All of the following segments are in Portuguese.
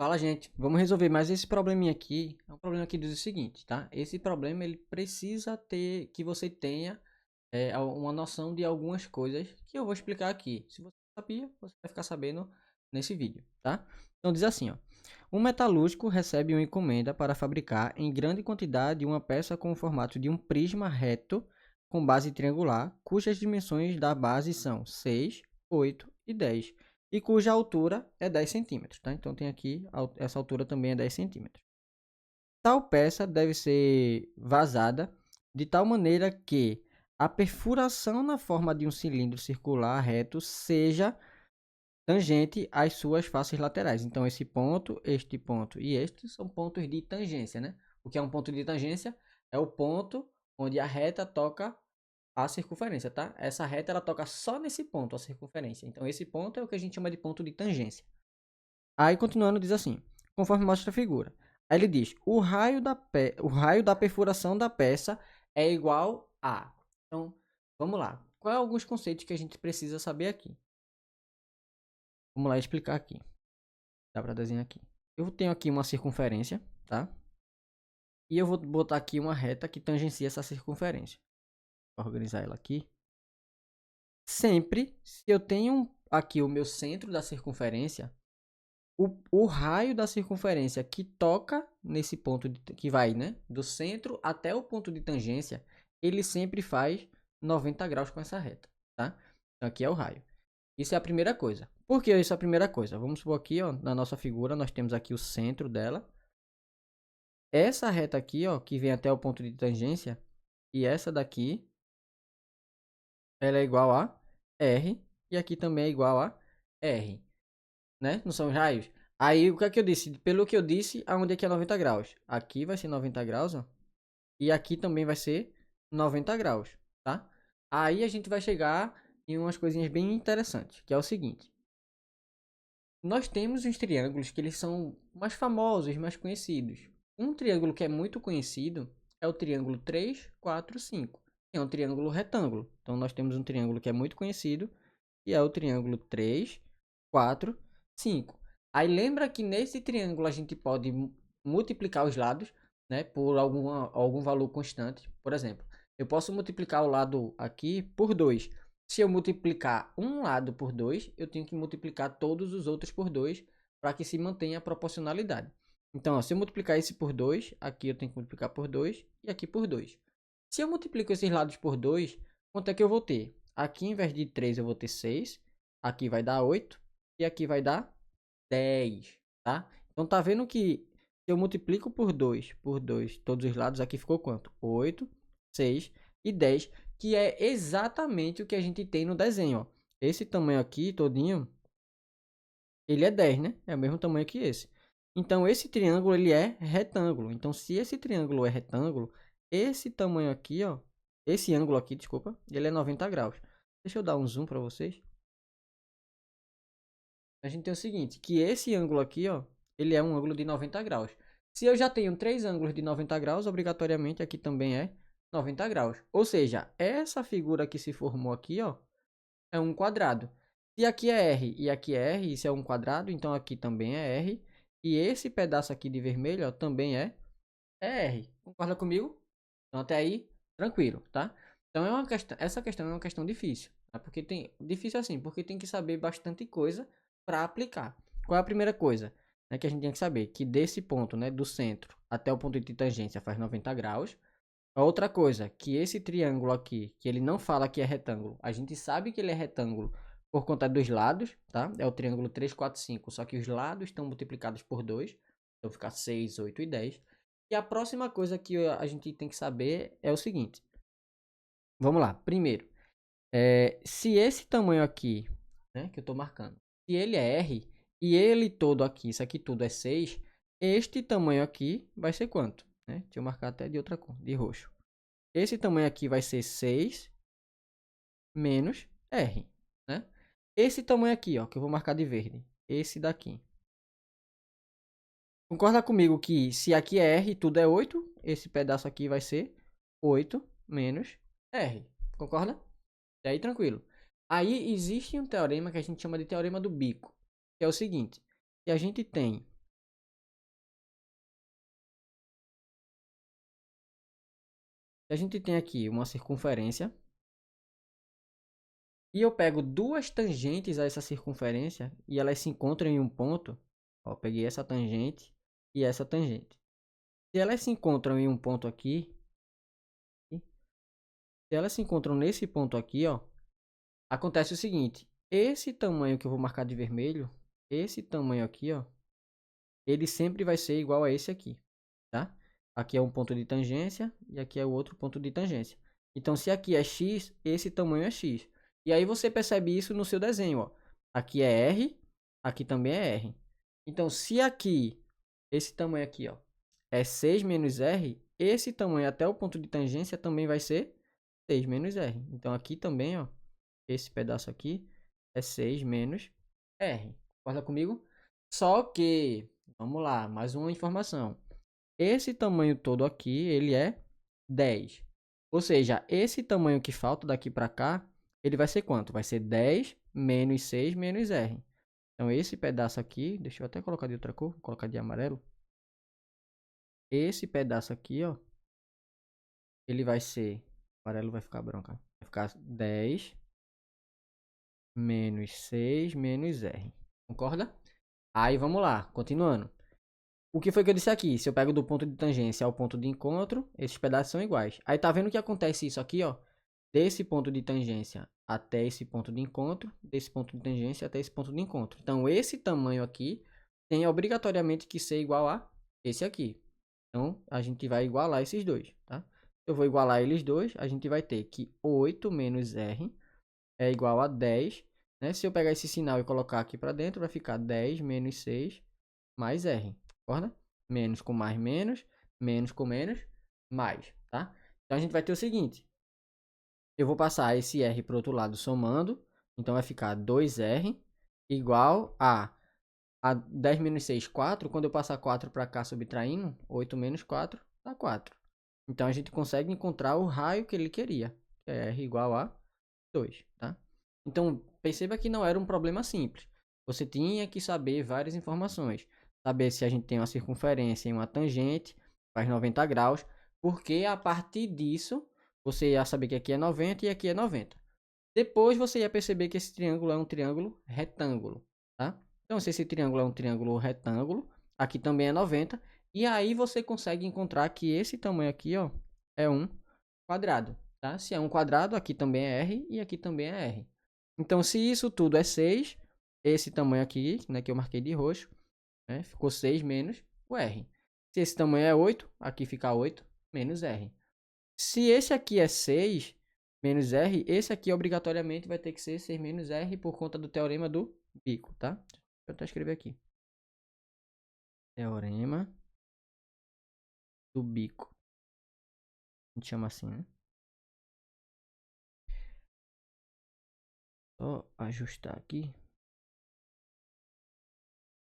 Fala, gente. Vamos resolver mais esse probleminha aqui. É um problema que diz o seguinte, tá? Esse problema ele precisa ter que você tenha uma noção de algumas coisas que eu vou explicar aqui. Se você sabia, você vai ficar sabendo nesse vídeo, tá? Então diz assim, ó. Um metalúrgico recebe uma encomenda para fabricar em grande quantidade uma peça com o formato de um prisma reto com base triangular, cujas dimensões da base são 6, 8 e 10 e cuja altura é 10 centímetros, tá? Então tem aqui, essa altura também é 10 centímetros. Tal peça deve ser vazada de tal maneira que a perfuração na forma de um cilindro circular reto seja tangente às suas faces laterais. Então esse ponto, este ponto e este são pontos de tangência, né? O que é um ponto de tangência? É o ponto onde a reta toca a circunferência, tá? Essa reta ela toca só nesse ponto, a circunferência. Então esse ponto é o que a gente chama de ponto de tangência. Aí continuando diz assim, conforme mostra a figura. Aí ele diz, o raio da perfuração da peça é igual a. Então, vamos lá. Quais alguns conceitos que a gente precisa saber aqui? Vamos lá explicar aqui. Dá para desenhar aqui. Eu tenho aqui uma circunferência, tá? E eu vou botar aqui uma reta que tangencia essa circunferência. Vou organizar ela aqui. Sempre, se eu tenho aqui o meu centro da circunferência, o raio da circunferência que toca nesse ponto que vai, né, do centro até o ponto de tangência, ele sempre faz 90 graus com essa reta, tá? Então aqui é o raio. Isso é a primeira coisa. Por que isso é a primeira coisa? Vamos supor aqui, ó, na nossa figura, nós temos aqui o centro dela. Essa reta aqui, ó, que vem até o ponto de tangência, e essa daqui, ela é igual a R, e aqui também é igual a R, né? Não são os raios? Aí, o que é que eu disse? Pelo que eu disse, aonde é que é 90 graus? Aqui vai ser 90 graus, ó. E aqui também vai ser 90 graus, tá? Aí a gente vai chegar em umas coisinhas bem interessantes, que é o seguinte. Nós temos os triângulos que eles são mais famosos, mais conhecidos. Um triângulo que é muito conhecido é o triângulo 3, 4, 5. É um triângulo retângulo. Então nós temos um triângulo que é muito conhecido, que é o triângulo 3, 4, 5. Aí lembra que nesse triângulo a gente pode multiplicar os lados, né, por algum valor constante. Por exemplo, eu posso multiplicar o lado aqui por 2. Se eu multiplicar um lado por 2, eu tenho que multiplicar todos os outros por 2 para que se mantenha a proporcionalidade. Então, ó, se eu multiplicar esse por 2, aqui eu tenho que multiplicar por 2 e aqui por 2. Se eu multiplico esses lados por 2, quanto é que eu vou ter? Aqui, em vez de 3, eu vou ter 6. Aqui vai dar 8. E aqui vai dar 10, tá? Então, tá vendo que se eu multiplico por 2, todos os lados, aqui ficou quanto? 8, 6 e 10, que é exatamente o que a gente tem no desenho, ó. Esse tamanho aqui, todinho, ele é 10, né? É o mesmo tamanho que esse. Então, esse triângulo, ele é retângulo. Então, se esse triângulo é retângulo, esse tamanho aqui, ó, esse ângulo aqui, desculpa, ele é 90 graus. Deixa eu dar um zoom para vocês. A gente tem o seguinte, que esse ângulo aqui, ó, ele é um ângulo de 90 graus. Se eu já tenho três ângulos de 90 graus, obrigatoriamente aqui também é 90 graus. Ou seja, essa figura que se formou aqui, ó, é um quadrado. Se aqui é R e aqui é R, isso é um quadrado, então aqui também é R. E esse pedaço aqui de vermelho, ó, também é R. Concorda comigo? Então até aí, tranquilo, tá? Então é uma questão, essa questão é uma questão difícil, tá? Porque tem difícil assim, porque tem que saber bastante coisa para aplicar. Qual é a primeira coisa, né, que a gente tem que saber? Que desse ponto, né, do centro até o ponto de tangência faz 90 graus. A outra coisa, que esse triângulo aqui, que ele não fala que é retângulo, a gente sabe que ele é retângulo por conta dos lados, tá? É o triângulo 3, 4, 5, só que os lados estão multiplicados por 2, então fica 6, 8 e 10. E a próxima coisa que a gente tem que saber é o seguinte. Vamos lá. Primeiro, se esse tamanho aqui, né, que eu estou marcando, se ele é R e ele todo aqui, isso aqui tudo é 6, este tamanho aqui vai ser quanto? Né? Deixa eu marcar até de outra cor, de roxo. Esse tamanho aqui vai ser 6 menos R, né? Esse tamanho aqui, ó, que eu vou marcar de verde, esse daqui. Concorda comigo que se aqui é R, tudo é 8, esse pedaço aqui vai ser 8 menos R. Concorda? E aí, tranquilo. Aí existe um teorema que a gente chama de teorema do bico, que é o seguinte: se a gente tem Se a gente tem aqui uma circunferência e eu pego duas tangentes a essa circunferência e elas se encontram em um ponto, ó, peguei essa tangente e essa tangente. Se elas se encontram em um ponto aqui, se elas se encontram nesse ponto aqui, ó, acontece o seguinte, esse tamanho que eu vou marcar de vermelho, esse tamanho aqui, ó, ele sempre vai ser igual a esse aqui, tá? Aqui é um ponto de tangência e aqui é o outro ponto de tangência. Então, se aqui é x, esse tamanho é x. E aí você percebe isso no seu desenho, ó. Aqui é R, aqui também é R. Então, se aqui, esse tamanho aqui, ó, é 6 menos R, esse tamanho até o ponto de tangência também vai ser 6 menos R. Então, aqui também, ó, esse pedaço aqui é 6 menos R. Concorda comigo? Só que, vamos lá, mais uma informação. Esse tamanho todo aqui, ele é 10. Ou seja, esse tamanho que falta daqui para cá, ele vai ser quanto? Vai ser 10 menos 6 menos R. Então, esse pedaço aqui, deixa eu até colocar de outra cor, vou colocar de amarelo. Esse pedaço aqui, ó, ele vai ser, amarelo vai ficar branco, ó. Vai ficar 10 menos 6 menos R. Concorda? Aí, vamos lá, continuando. O que foi que eu disse aqui? Se eu pego do ponto de tangência ao ponto de encontro, esses pedaços são iguais. Aí tá vendo que acontece isso aqui, ó? Desse ponto de tangência até esse ponto de encontro, desse ponto de tangência até esse ponto de encontro. Então, esse tamanho aqui tem obrigatoriamente que ser igual a esse aqui. Então, a gente vai igualar esses dois, tá? Eu vou igualar eles dois, a gente vai ter que 8 menos R é igual a 10, né? Se eu pegar esse sinal e colocar aqui para dentro, vai ficar 10 menos 6 mais R, concorda? Menos com mais, menos com menos, mais, tá? Então, a gente vai ter o seguinte. Eu vou passar esse R para o outro lado somando. Então, vai ficar 2R igual a 10 menos 6, 4. Quando eu passar 4 para cá subtraindo, 8 menos 4 dá 4. Então, a gente consegue encontrar o raio que ele queria. Que é R igual a 2, tá? Então, perceba que não era um problema simples. Você tinha que saber várias informações. Saber se a gente tem uma circunferência e uma tangente, faz 90 graus. Porque a partir disso, você ia saber que aqui é 90 e aqui é 90. Depois você ia perceber que esse triângulo é um triângulo retângulo, tá? Então, se esse triângulo é um triângulo retângulo, aqui também é 90. E aí você consegue encontrar que esse tamanho aqui, ó, é um quadrado, tá? Se é um quadrado, aqui também é R e aqui também é R. Então, se isso tudo é 6, esse tamanho aqui, né, que eu marquei de roxo, né, ficou 6 menos o R. Se esse tamanho é 8, aqui fica 8 menos R. Se esse aqui é 6 menos R, esse aqui obrigatoriamente vai ter que ser 6 menos R por conta do teorema do bico, tá? Deixa eu até escrever aqui. Teorema do bico. A gente chama assim, né? Só ajustar aqui.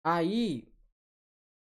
Aí,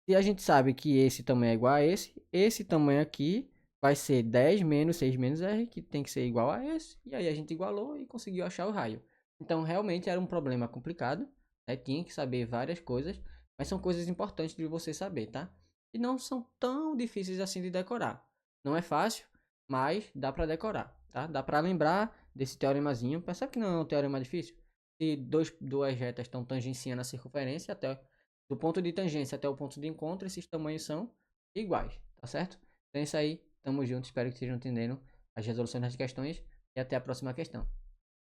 se a gente sabe que esse tamanho é igual a esse tamanho aqui vai ser 10 menos 6 menos R, que tem que ser igual a esse. E aí a gente igualou e conseguiu achar o raio. Então, realmente era um problema complicado, né? Tinha que saber várias coisas, mas são coisas importantes de você saber, tá? E não são tão difíceis assim de decorar. Não é fácil, mas dá para decorar, tá? Dá para lembrar desse teoremazinho. Percebe que não é um teorema difícil? Se duas retas estão tangenciando a circunferência até do ponto de tangência até o ponto de encontro, esses tamanhos são iguais, tá certo? Então é isso aí, tamo junto, espero que estejam entendendo as resoluções das questões e até a próxima questão.